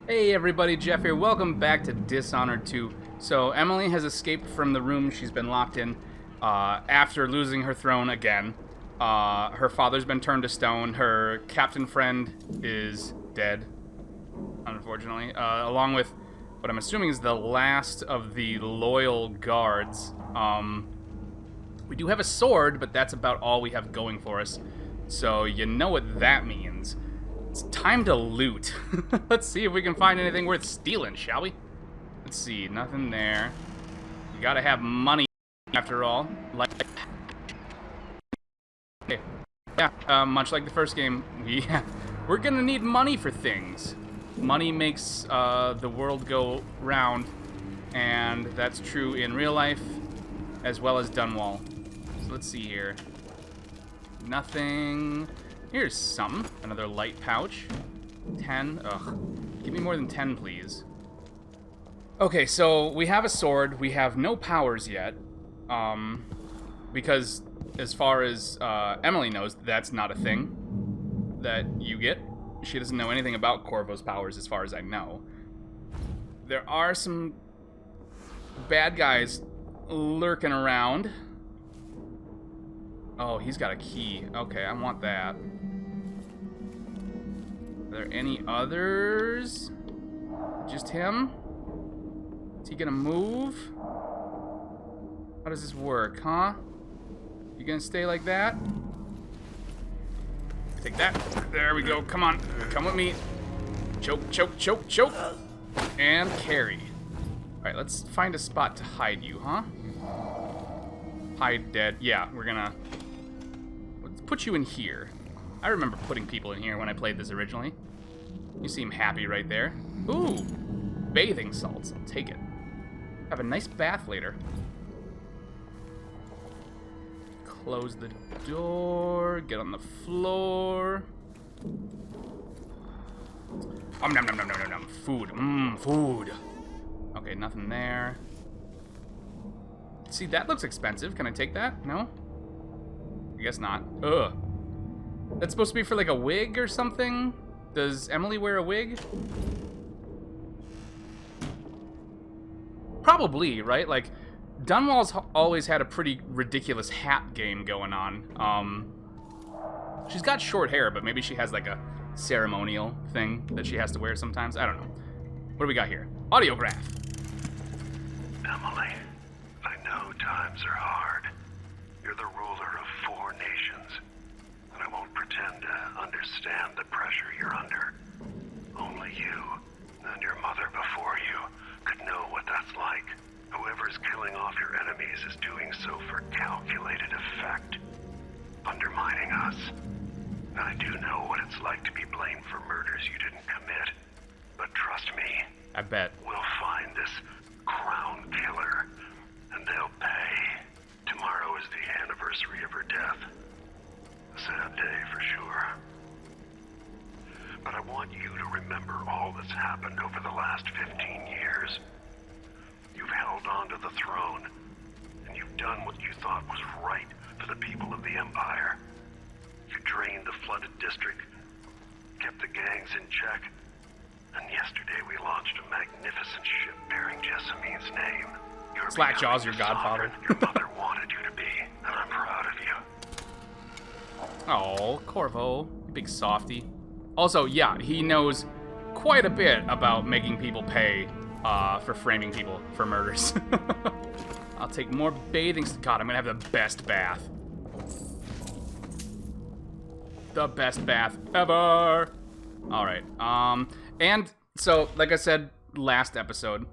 Hey everybody, Jeff here. Welcome back to Dishonored 2. So Emily has escaped from the room she's been locked in after losing her throne again. Her father's been turned to stone. Her captain friend is dead, unfortunately, along with what I'm assuming is the last of the loyal guards. We do have a sword, but that's about all we have going for us. So you know what that means. It's time to loot. Let's see if we can find anything worth stealing, shall we? Let's see, nothing there. You gotta have money after all. Like, okay. Yeah, much like the first game, we're gonna need money for things. Money makes the world go round, and that's true in real life as well as Dunwall. So let's see here. Nothing. Here's something. Another light pouch. 10. Ugh. Give me more than 10, please. Okay, so we have a sword. We have no powers yet. Because as far as Emily knows, that's not a thing that you get. She doesn't know anything about Corvo's powers as far as I know. There are some bad guys lurking around. Oh, he's got a key. Okay, I want that. Are there any others? Just him? Is he gonna move? How does this work, huh? You gonna stay like that? Take that. There we go. Come on. Come with me. Choke, choke, choke, choke. And carry. Alright, let's find a spot to hide you, huh? Hide dead. Yeah, we're gonna... Let's put you in here. I remember putting people in here when I played this originally. You seem happy right there. Ooh! Bathing salts. I'll take it. Have a nice bath later. Close the door. Get on the floor. Nom nom nom nom nom nom. Food. Food. Okay, nothing there. See, that looks expensive. Can I take that? No? I guess not. Ugh. That's supposed to be for like a wig or something? Does Emily wear a wig? Probably, right? Like, Dunwall's always had a pretty ridiculous hat game going on. She's got short hair, but maybe she has like a ceremonial thing that she has to wear sometimes. I don't know. What do we got here? Audiograph. Emily, I know times are hard. You're the ruler of 4 nations, and I won't pretend to understand the pressure you're under. Only you, and your mother before you, could know what that's like. Whoever's killing off your enemies is doing so for calculated effect, undermining us. And I do know what it's like to be blamed for murders you didn't commit, but trust me, I bet. we'll find this crown killer, and they'll pay. Tomorrow is the anniversary of her death. A sad day for sure. But I want you to remember all that's happened over the last 15 years. You've held on to the throne, and you've done what you thought was right for the people of the Empire. You drained the flooded district, kept the gangs in check, and yesterday we launched a magnificent ship bearing Jessamine's name. You're Slackjaw's your becoming the godfather. sovereign your mother wanted you to be, and I'm proud of you. Oh, Corvo, you big softy. Also, yeah, he knows quite a bit about making people pay for framing people for murders. I'll take more bathing. God, I'm gonna have the best bath. The best bath ever. All right. And so, like I said last episode,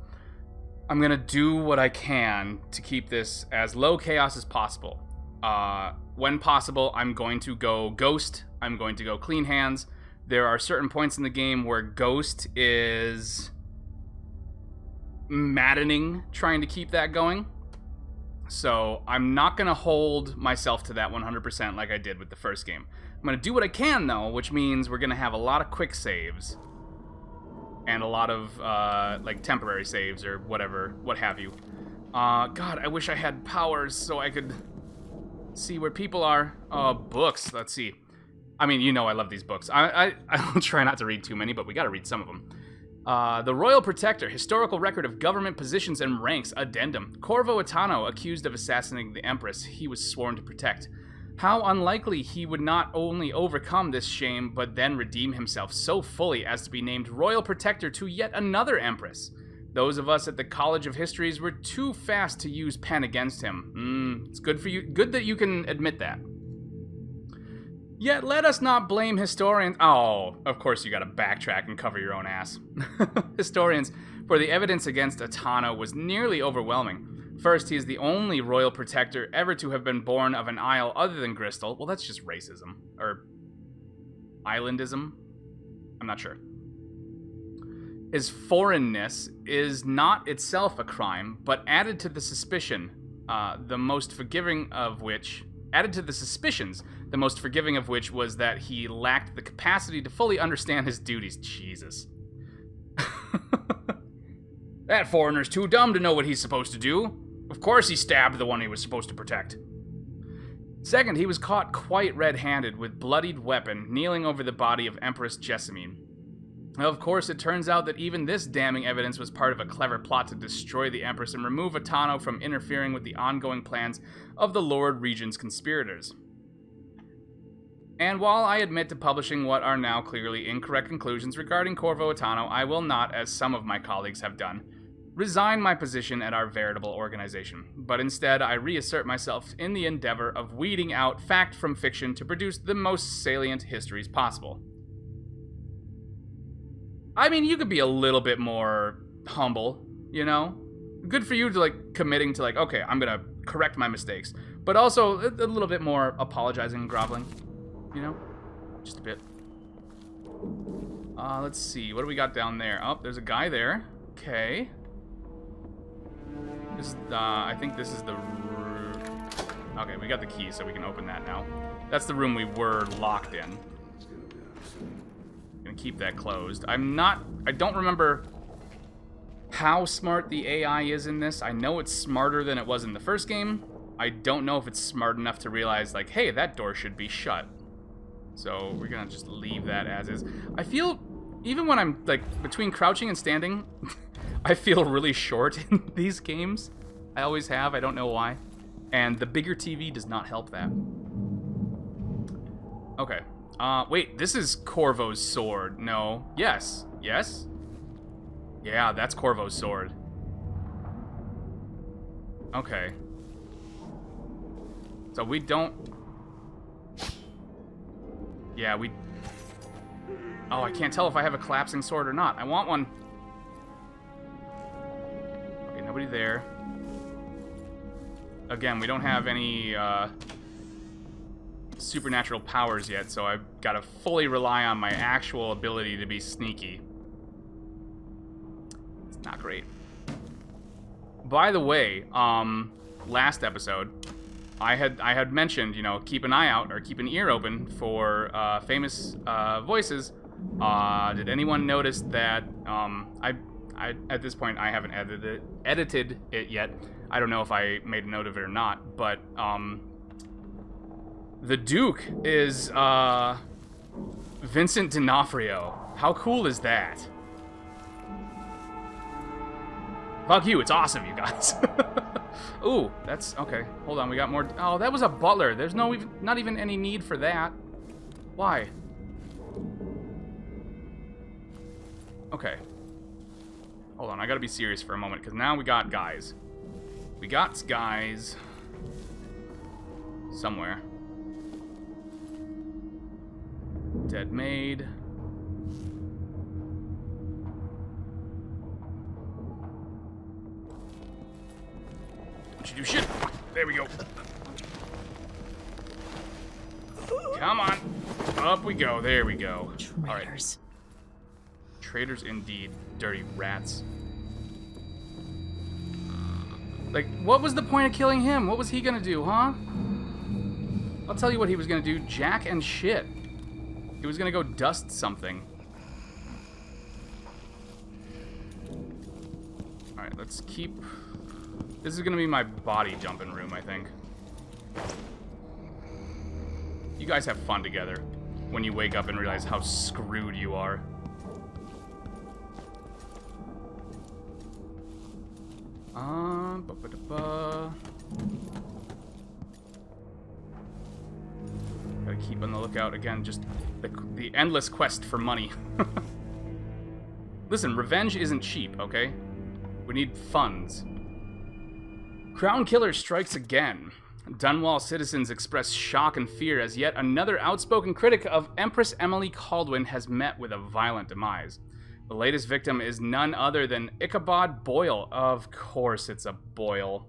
I'm gonna do what I can to keep this as low chaos as possible. When possible, I'm going to go Ghost. I'm going to go Clean Hands. There are certain points in the game where Ghost is maddening trying to keep that going. So I'm not going to hold myself to that 100% like I did with the first game. I'm going to do what I can, though, which means we're going to have a lot of quick saves. And a lot of, like, temporary saves or whatever, what have you. God, I wish I had powers so I could see where people are. Books, let's see. I mean, you know I love these books. I'll try not to read too many, but we gotta read some of them. The Royal Protector, historical record of government positions and ranks, addendum. Corvo Attano, accused of assassinating the Empress he was sworn to protect. How unlikely he would not only overcome this shame, but then redeem himself so fully as to be named Royal Protector to yet another Empress. Those of us at the College of Histories were too fast to use pen against him. It's good for you. Good that you can admit that. Yet let us not blame historians. Oh, of course you gotta backtrack and cover your own ass. Historians, for the evidence against Attano was nearly overwhelming. First, he is the only royal protector ever to have been born of an isle other than Bristol. Well, that's just racism. Or islandism? I'm not sure. His foreignness is not itself a crime, but added to the suspicion, the most forgiving of which was that he lacked the capacity to fully understand his duties. Jesus. That foreigner's too dumb to know what he's supposed to do. Of course he stabbed the one he was supposed to protect. Second, he was caught quite red-handed with bloodied weapon kneeling over the body of Empress Jessamine. Of course, it turns out that even this damning evidence was part of a clever plot to destroy the Empress and remove Attano from interfering with the ongoing plans of the Lord Regent's conspirators. And while I admit to publishing what are now clearly incorrect conclusions regarding Corvo Attano, I will not, as some of my colleagues have done, resign my position at our veritable organization, but instead I reassert myself in the endeavor of weeding out fact from fiction to produce the most salient histories possible. I mean, you could be a little bit more humble, you know? Good for you to, committing to, okay, I'm gonna correct my mistakes, but also a little bit more apologizing and groveling, you know? Just a bit. Let's see, what do we got down there? Oh, there's a guy there. Okay. I think this is the room. Okay, we got the key, so we can open that now. That's the room we were locked in. Gonna keep that closed. I don't remember how smart the AI is in this. I know it's smarter than it was in the first game. I don't know if it's smart enough to realize, hey, that door should be shut. So we're gonna just leave that as is. I feel, even when I'm, between crouching and standing, I feel really short in these games. I always have, I don't know why. And the bigger TV does not help that. Okay. Wait, this is Corvo's sword. No. Yes. Yes? Yeah, that's Corvo's sword. Okay. So we don't... Yeah, we... Oh, I can't tell if I have a collapsing sword or not. I want one. Okay, nobody there. Again, we don't have any, supernatural powers yet, so I've got to fully rely on my actual ability to be sneaky. It's not great. By the way, last episode, I had mentioned, keep an eye out or keep an ear open for famous voices. Did anyone notice that I at this point I haven't edited it yet. I don't know if I made a note of it or not, but the Duke is Vincent D'Onofrio. How cool is that? Fuck you, it's awesome, you guys. Ooh, that's okay. Hold on, we got more. Oh, that was a butler. There's not even any need for that. Why? Okay. Hold on, I gotta be serious for a moment, because now we got guys. We got guys somewhere. Dead maid. Don't you do shit. There we go. Come on. Up we go. There we go. Traitors. All right. Traitors indeed. Dirty rats. What was the point of killing him? What was he gonna do, huh? I'll tell you what he was gonna do. Jack and shit. He was gonna go dust something. Alright, let's keep... This is gonna be my body jumping room, I think. You guys have fun together when you wake up and realize how screwed you are. Ba-ba-da-ba. Gotta keep on the lookout again. Just the endless quest for money. Listen, revenge isn't cheap, okay? We need funds. Crown Killer strikes again. Dunwall citizens express shock and fear as yet another outspoken critic of Empress Emily Caldwin has met with a violent demise. The latest victim is none other than Ichabod Boyle. Of course it's a Boyle.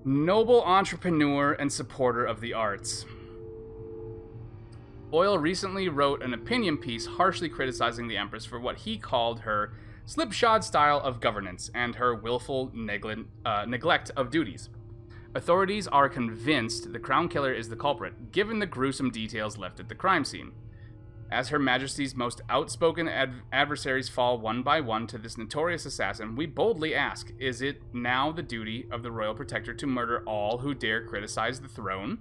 Noble entrepreneur and supporter of the arts. Boyle recently wrote an opinion piece harshly criticizing the Empress for what he called her slipshod style of governance and her willful neglect of duties. Authorities are convinced the Crown Killer is the culprit, given the gruesome details left at the crime scene. As Her Majesty's most outspoken adversaries fall one by one to this notorious assassin, we boldly ask, is it now the duty of the Royal Protector to murder all who dare criticize the throne?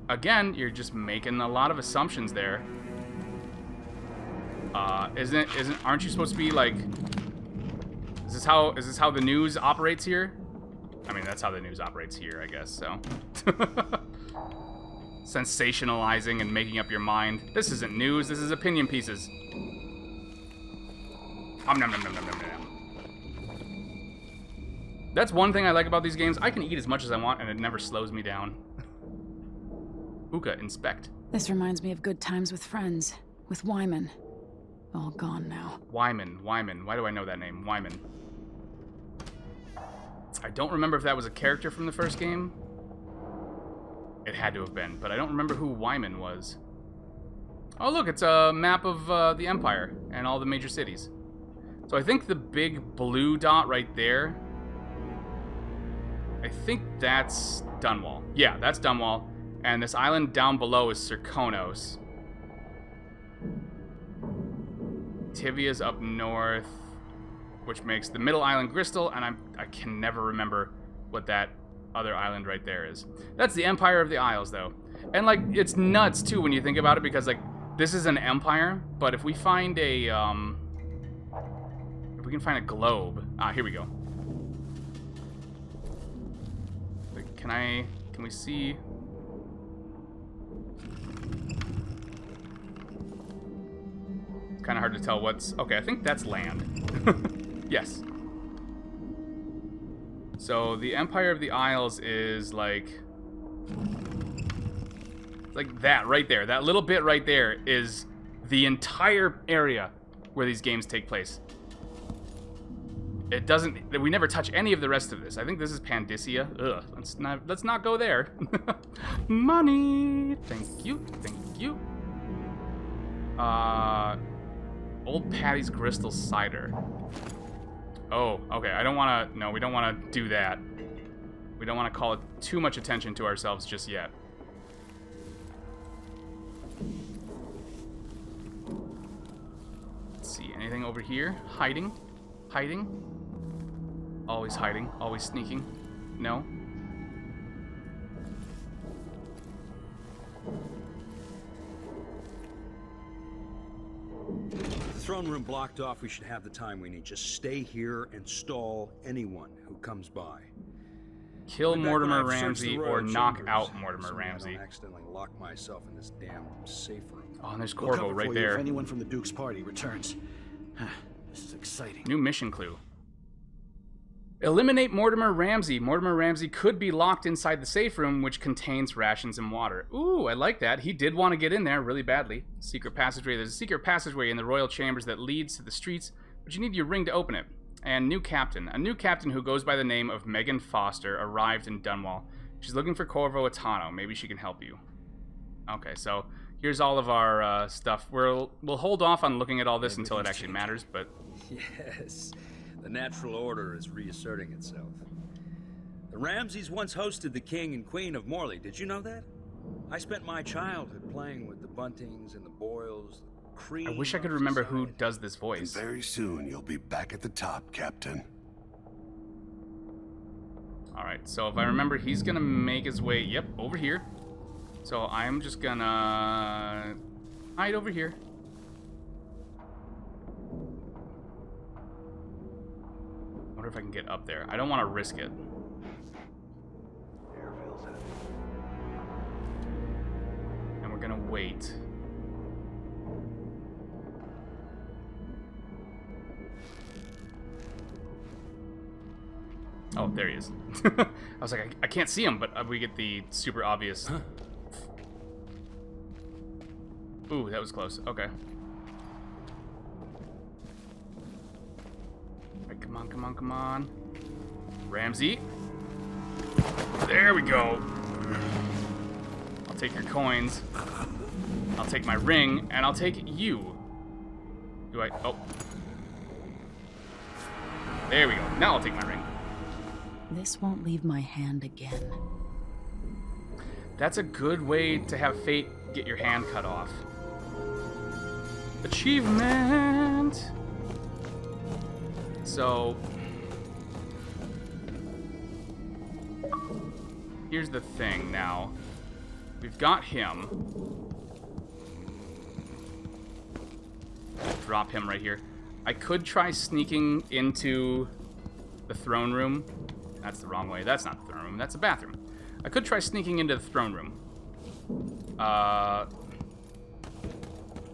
Again, you're just making a lot of assumptions there. Aren't you supposed to be like, is this how the news operates here? I mean, that's how the news operates here, I guess, so. Sensationalizing and making up your mind. This isn't news, this is opinion pieces. Nom, nom, nom, nom, nom, nom, nom. That's one thing I like about these games. I can eat as much as I want and it never slows me down. Hookah, inspect. This reminds me of good times with friends. With Wyman. All gone now. Wyman. Why do I know that name? Wyman. I don't remember if that was a character from the first game. It had to have been, but I don't remember who Wyman was. Oh, look, it's a map of the Empire and all the major cities. So I think the big blue dot right there, I think that's Dunwall. Yeah, that's Dunwall. And this island down below is Serkonos. Tivia's up north, which makes the middle island Gristle, and I can never remember what that other island right there is. That's the Empire of the Isles, though. And, like, it's nuts, too, when you think about it, because, like, this is an empire, but if we find a, if we can find a globe. Ah, here we go. Like, can we see? It's kind of hard to tell what's, okay, I think that's land. Yes. So the Empire of the Isles is like that right there. That little bit right there is the entire area where these games take place. It doesn't, we never touch any of the rest of this. I think this is Pandyssia. Ugh, let's not go there. Money. Thank you. Old Patty's Crystal Cider. Oh, okay, we don't want to do that. We don't want to call too much attention to ourselves just yet. Let's see, anything over here? Hiding? Always hiding, always sneaking. No? Throne room blocked off. We should have the time we need. Just stay here and stall anyone who comes by. Kill Mortimer Ramsey or knock out Mortimer Ramsey. I don't accidentally lock myself in this damn safe room. Oh, and there's Corvo right there. If anyone from the Duke's party returns. This is exciting. New mission clue. Eliminate Mortimer Ramsey. Mortimer Ramsey could be locked inside the safe room, which contains rations and water. Ooh, I like that. He did want to get in there really badly. Secret passageway. There's a secret passageway in the royal chambers that leads to the streets, but you need your ring to open it. And new captain. A new captain who goes by the name of Megan Foster arrived in Dunwall. She's looking for Corvo Atano. Maybe she can help you. Okay, so here's all of our stuff. We'll hold off on looking at all this until it actually matters, but... Yes. The natural order is reasserting itself. The Ramseys once hosted the King and Queen of Morley. Did you know that? I spent my childhood playing with the Buntings and the Boyles, the cream. I wish I could remember who does this voice. And very soon you'll be back at the top, Captain. Alright, so if I remember, he's gonna make his way, yep, over here. So I'm just gonna hide over here. wonder if I can get up there. I don't want to risk it. And we're gonna wait. Oh, there he is. I was like, I can't see him, but we get the super obvious. Huh. Ooh, that was close. Okay. Right, come on, come on, come on. Ramsey. There we go. I'll take your coins. I'll take my ring, and I'll take you. Do I? Oh. There we go. Now I'll take my ring. This won't leave my hand again. That's a good way to have fate get your hand cut off. Achievement! So, here's the thing now. We've got him. Drop him right here. I could try sneaking into the throne room. That's the wrong way. That's not the throne room. That's a bathroom. I could try sneaking into the throne room.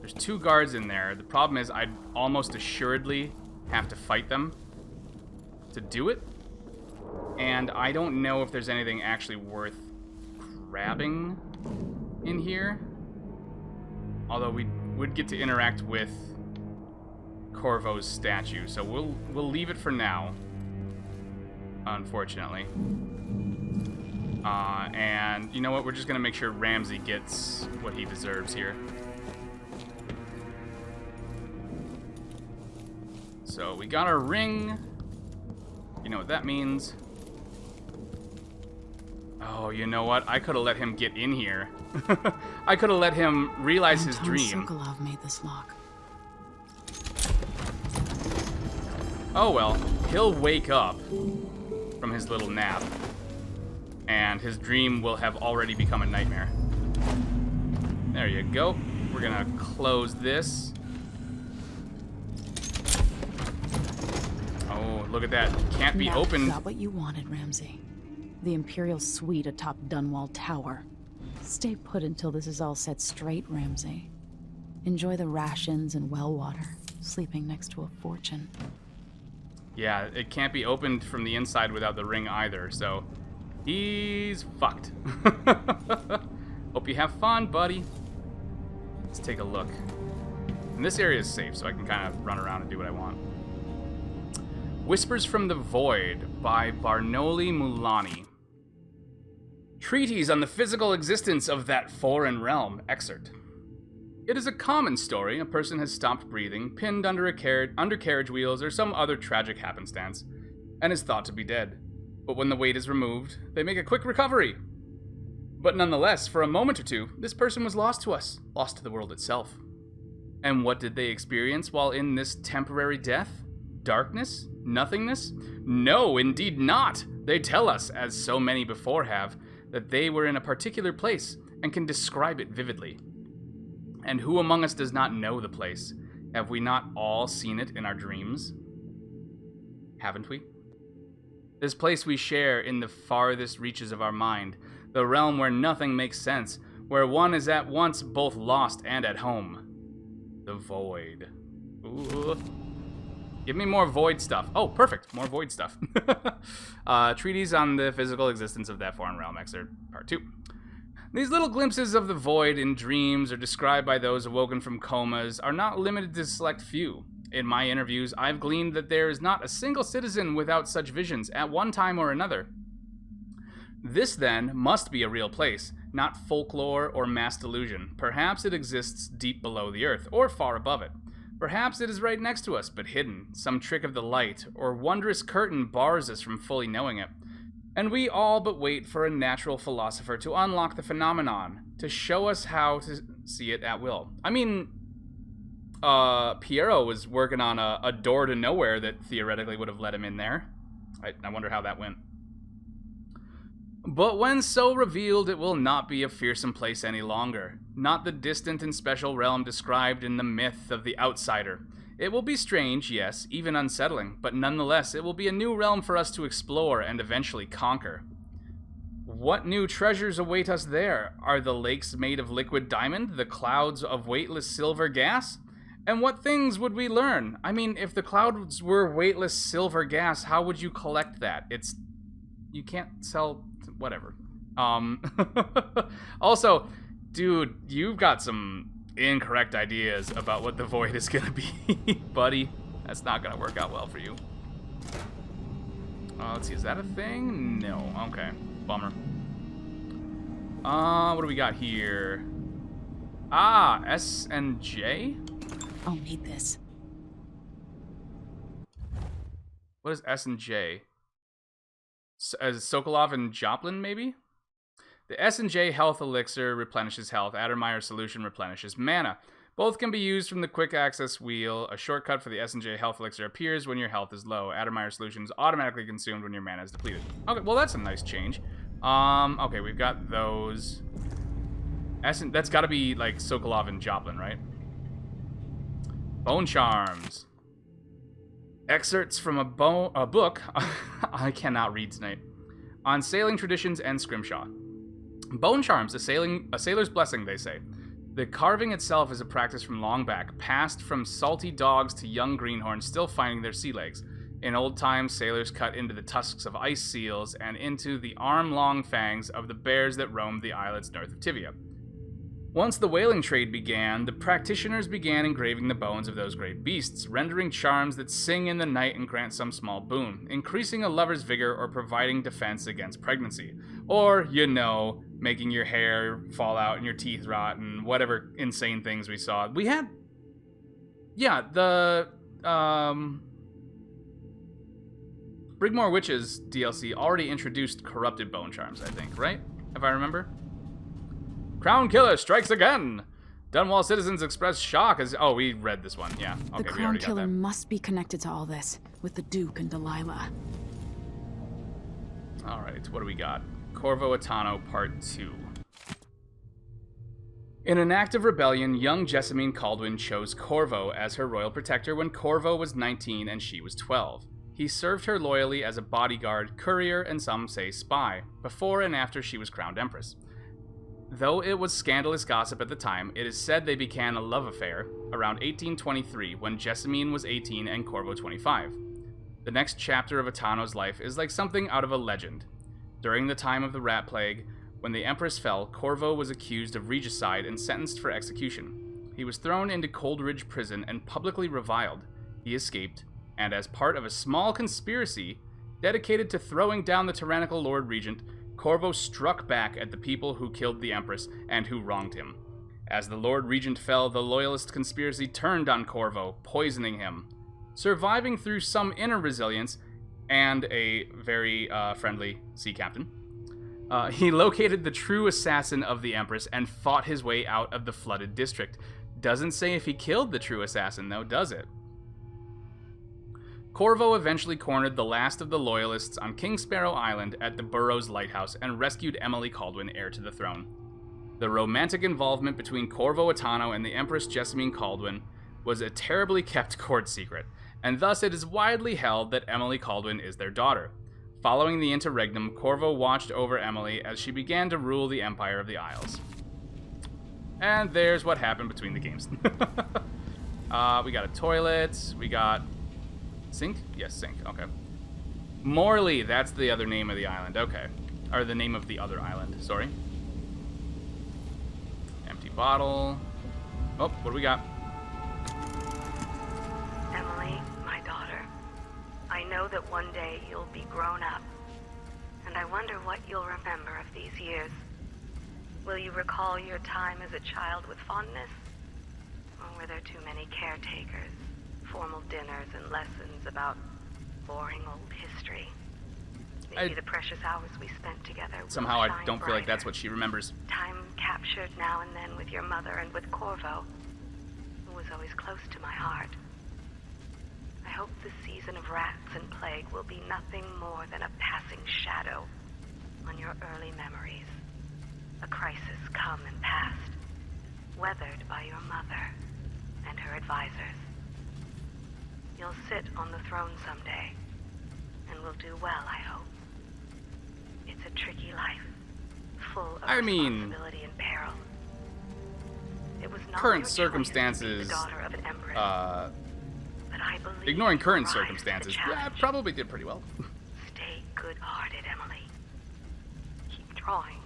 There's 2 guards in there. The problem is I'd almost assuredly have to fight them to do it. And I don't know if there's anything actually worth grabbing in here. Although we would get to interact with Corvo's statue. So we'll leave it for now. Unfortunately. And you know what? We're just gonna make sure Ramsey gets what he deserves here. So we got our ring. You know what that means. Oh, you know what? I could have let him get in here. I could have let him realize his dream. Sokolov made this lock. Oh well, he'll wake up from his little nap, and his dream will have already become a nightmare. There you go. We're gonna close this. Oh, look at that. Can't be opened. Got what you wanted, Ramsey. The Imperial Suite atop Dunwall Tower. Stay put until this is all set straight, Ramsey. Enjoy the rations and well water, sleeping next to a fortune. Yeah, it can't be opened from the inside without the ring either, so he's fucked. Hope you have fun, buddy. Let's take a look. And this area is safe, so I can kind of run around and do what I want. Whispers from the Void by Barnoli Mulani. Treatise on the physical existence of that foreign realm. Excerpt. It is a common story. A person has stopped breathing, pinned under under carriage wheels or some other tragic happenstance, and is thought to be dead. But when the weight is removed, they make a quick recovery. But nonetheless, for a moment or two, this person was lost to us, lost to the world itself. And what did they experience while in this temporary death? Darkness? Nothingness? No, indeed not! They tell us, as so many before have, that they were in a particular place and can describe it vividly. And who among us does not know the place? Have we not all seen it in our dreams? Haven't we? This place we share in the farthest reaches of our mind, the realm where nothing makes sense, where one is at once both lost and at home. The Void. Ooh. Give me more Void stuff. Oh, perfect. More Void stuff. Treatise on the physical existence of that foreign realm. Excerpt part 2. These little glimpses of the Void in dreams or described by those awoken from comas are not limited to a select few. In my interviews, I've gleaned that there is not a single citizen without such visions at one time or another. This, then, must be a real place, not folklore or mass delusion. Perhaps it exists deep below the earth, or far above it. Perhaps it is right next to us, but hidden. Some trick of the light, or wondrous curtain bars us from fully knowing it. And we all but wait for a natural philosopher to unlock the phenomenon, to show us how to see it at will. I mean, Piero was working on a door to nowhere that theoretically would have let him in there. I wonder how that went. But when so revealed, it will not be a fearsome place any longer. Not the distant and special realm described in the myth of the outsider. It will be strange, yes, even unsettling, but nonetheless, it will be a new realm for us to explore and eventually conquer. What new treasures await us there? Are the lakes made of liquid diamond, the clouds of weightless silver gas? And what things would we learn? I mean, if the clouds were weightless silver gas, how would you collect that? You can't sell... whatever. Also, dude, you've got some incorrect ideas about what the void is gonna be, buddy. That's not gonna work out well for you. Let's see, is that a thing? No. Okay. Bummer. What do we got here? Ah, S and J? I'll need this. What is S and J? Sokolov and Joplin, maybe? The S and J health elixir replenishes health. Addermeyer solution replenishes mana. Both can be used from the quick access wheel. A shortcut for the S and J health elixir appears when your health is low. Addermeyer solution is automatically consumed when your mana is depleted. Okay, well that's a nice change. Okay, we've got those. That's got to be like Sokolov and Joplin, right? Bone charms. Excerpts from a book. I cannot read tonight. On sailing traditions and scrimshaw. Bone charms, a sailor's blessing, they say. The carving itself is a practice from long back, passed from salty dogs to young greenhorns still finding their sea legs. In old times, sailors cut into the tusks of ice seals and into the arm-long fangs of the bears that roamed the islets north of Tivia. Once the whaling trade began, the practitioners began engraving the bones of those great beasts, rendering charms that sing in the night and grant some small boon, increasing a lover's vigor or providing defense against pregnancy. Or, making your hair fall out and your teeth rot and whatever insane things we saw. We had... Yeah, the... Brigmore Witches DLC already introduced corrupted bone charms, I think, right? If I remember? Crown Killer strikes again! Dunwall citizens express shock as... Oh, we read this one, yeah. Okay, The Crown Killer must be connected to all this, with the Duke and Delilah. Alright, what do we got? Corvo Atano Part 2. In an act of rebellion, young Jessamine Caldwin chose Corvo as her royal protector when Corvo was 19 and she was 12. He served her loyally as a bodyguard, courier, and some say spy, before and after she was crowned empress. Though it was scandalous gossip at the time, it is said they began a love affair around 1823 when Jessamine was 18 and Corvo 25. The next chapter of Atano's life is like something out of a legend. During the time of the Rat Plague, when the Empress fell, Corvo was accused of regicide and sentenced for execution. He was thrown into Coldridge Prison and publicly reviled. He escaped, and as part of a small conspiracy dedicated to throwing down the tyrannical Lord Regent, Corvo struck back at the people who killed the Empress and who wronged him. As the Lord Regent fell, the Loyalist conspiracy turned on Corvo, poisoning him. Surviving through some inner resilience and a very friendly sea captain, he located the true assassin of the Empress and fought his way out of the flooded district. Doesn't say if he killed the true assassin, though, does it? Corvo eventually cornered the last of the Loyalists on King Sparrow Island at the Burrows Lighthouse and rescued Emily Caldwin, heir to the throne. The romantic involvement between Corvo Atano and the Empress Jessamine Caldwin was a terribly kept court secret, and thus it is widely held that Emily Caldwin is their daughter. Following the interregnum, Corvo watched over Emily as she began to rule the Empire of the Isles. And there's what happened between the games. We got a toilet, we got... Sink? Yes, sink, okay. Morley, that's the other name of the island, okay. Or the name of the other island, sorry. Empty bottle. Oh, what do we got? Emily, my daughter, I know that one day you'll be grown up, and I wonder what you'll remember of these years. Will you recall your time as a child with fondness? Or were there too many caretakers, formal dinners, and lessons about boring old history? Maybe the precious hours we spent together will somehow I shine don't feel like that's brighter. what she remembers. Time captured now and then with your mother and with Corvo, who was always close to my heart. I hope the season of rats and plague will be nothing more than a passing shadow on your early memories. A crisis come and past, weathered by your mother and her advisors. You'll sit on the throne someday, and will do well, I hope. It's a tricky life, full of responsibility and peril. It was not current your choice circumstances, to be the daughter of an empress, but I believe ignoring you current rise to the circumstances, yeah, I challenge. probably did pretty well. Stay good-hearted, Emily. Keep drawing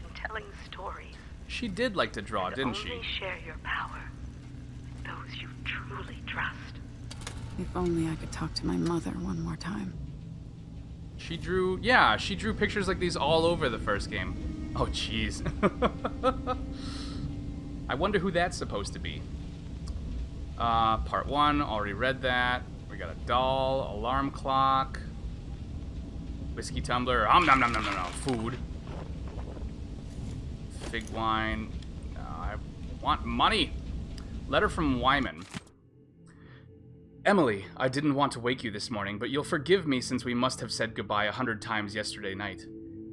and telling stories. She did like to draw, And didn't she? only share your power with those you truly trust. If only I could talk to my mother one more time. She drew pictures like these all over the first game. Oh, jeez. I wonder who that's supposed to be. Part 1, already read that. We got a doll, alarm clock, whiskey tumbler, nom nom nom nom nom, food, fig wine. I want money. Letter from Wyman. Emily, I didn't want to wake you this morning, but you'll forgive me since we must have said goodbye 100 times yesterday night.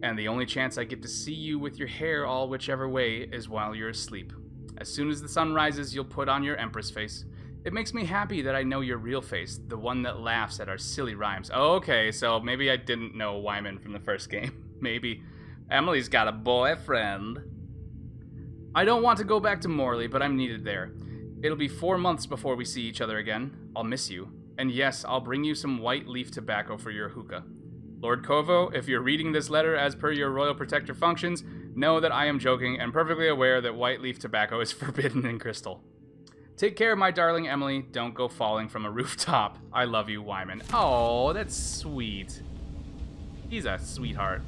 And the only chance I get to see you with your hair all whichever way is while you're asleep. As soon as the sun rises, you'll put on your empress face. It makes me happy that I know your real face, the one that laughs at our silly rhymes. Oh, okay, so maybe I didn't know Wyman from the first game. Maybe. Emily's got a boyfriend. I don't want to go back to Morley, but I'm needed there. It'll be 4 months before we see each other again. I'll miss you. And yes, I'll bring you some white leaf tobacco for your hookah. Lord Kovo, if you're reading this letter as per your royal protector functions, know that I am joking and perfectly aware that white leaf tobacco is forbidden in Crystal. Take care, my darling Emily. Don't go falling from a rooftop. I love you, Wyman. Oh, that's sweet. He's a sweetheart.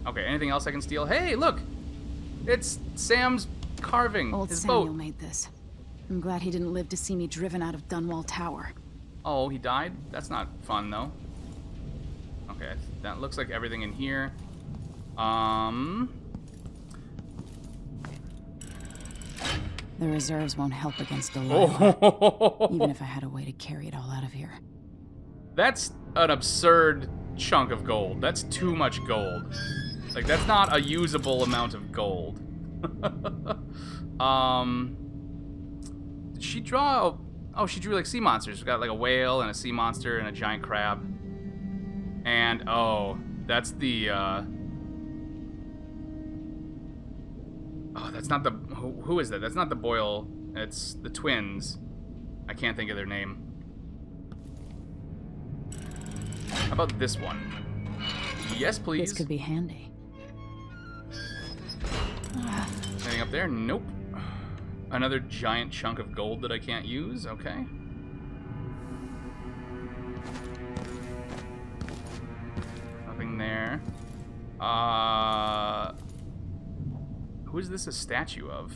Okay, anything else I can steal? Hey, look! It's Sam's carving. Old his Samuel boat. made this. I'm glad he didn't live to see me driven out of Dunwall Tower. Oh, he died? That's not fun, though. Okay, that looks like everything in here. The reserves won't help against Delilah, Oh, even if I had a way to carry it all out of here. that's an absurd chunk of gold. That's too much gold. Like, that's not a usable amount of gold. Did she draw... Oh, she drew, like, sea monsters. We got, like, a whale and a sea monster and a giant crab. And, oh, that's the, Oh, that's not the... Who is that? That's not the Boyle. It's the twins. I can't think of their name. How about this one? Yes, please. This could be handy. Anything up there? Nope. Another giant chunk of gold that I can't use? Okay. Nothing there. Who is this a statue of?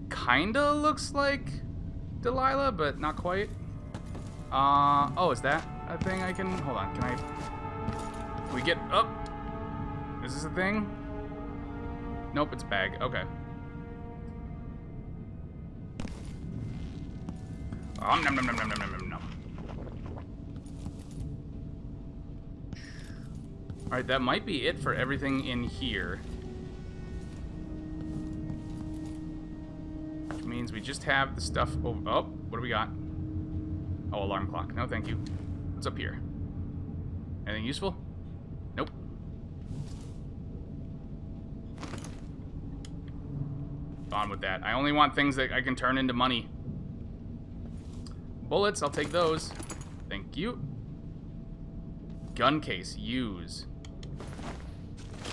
Kinda looks like Delilah, but not quite. Oh, is that a thing I can... Hold on, can we get up? Is this a thing? Nope, it's a bag. Okay. Nom nom nom nom nom nom nom nom. Alright, that might be it for everything in here. Which means we just have the stuff... Oh, what do we got? Oh, alarm clock. No, thank you. What's up here? Anything useful? Nope. On with that. I only want things that I can turn into money. Bullets, I'll take those. Thank you. Gun case, use.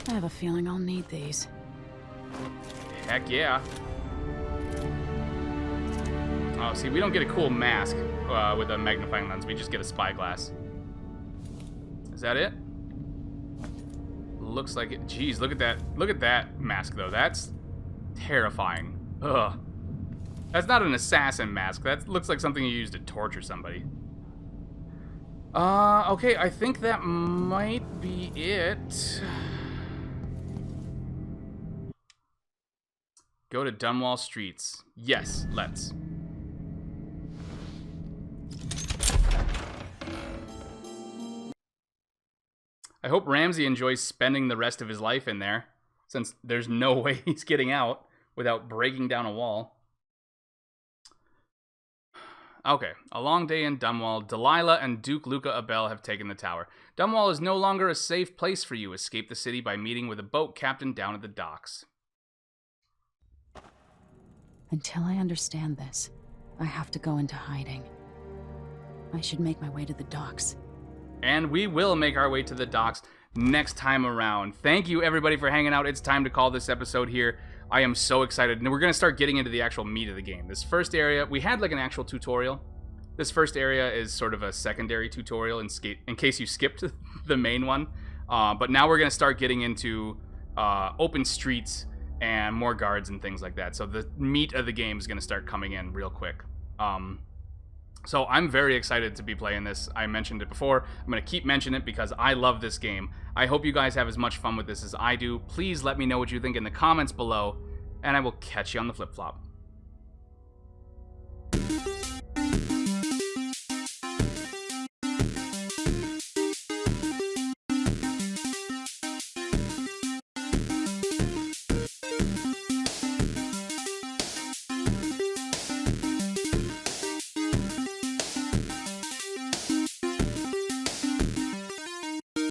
I have a feeling I'll need these. Heck yeah. Oh, see, we don't get a cool mask with a magnifying lens. We just get a spyglass. Is that it? Looks like it. Jeez, look at that. Look at that mask, though. That's terrifying. Ugh. That's not an assassin mask. That looks like something you use to torture somebody. Okay, I think that might be it. Go to Dunwall Streets. Yes, let's. I hope Ramsey enjoys spending the rest of his life in there, since there's no way he's getting out without breaking down a wall. Okay. A long day in Dunwall. Delilah and Duke Luca Abel have taken the tower. Dunwall is no longer a safe place for you. Escape the city by meeting with a boat captain down at the docks. Until I understand this, I have to go into hiding. I should make my way to the docks. And we will make our way to the docks next time around. Thank you, everybody, for hanging out. It's time to call this episode here. I am so excited. And we're going to start getting into the actual meat of the game. This first area, we had like an actual tutorial. This first area is sort of a secondary tutorial in case you skipped the main one. But now we're going to start getting into open streets and more guards and things like that. So the meat of the game is going to start coming in real quick. So I'm very excited to be playing this. I mentioned it before. I'm going to keep mentioning it because I love this game. I hope you guys have as much fun with this as I do. Please let me know what you think in the comments below, and I will catch you on the flip-flop.